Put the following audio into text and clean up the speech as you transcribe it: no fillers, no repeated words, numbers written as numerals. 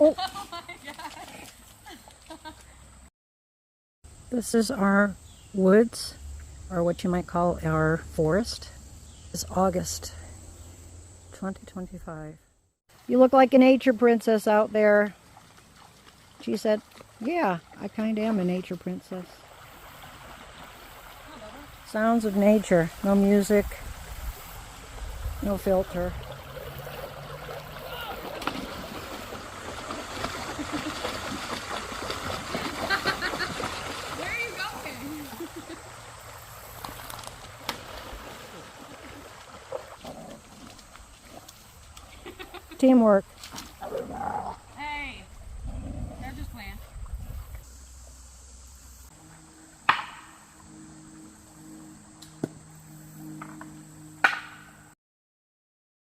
Oh. Oh my God. This is our woods, or what you might call our forest. It's August 2025. You look like a nature princess out there. She said, yeah, I kind of am a nature princess. Sounds of nature. No music. No filter. Where are you going? Teamwork.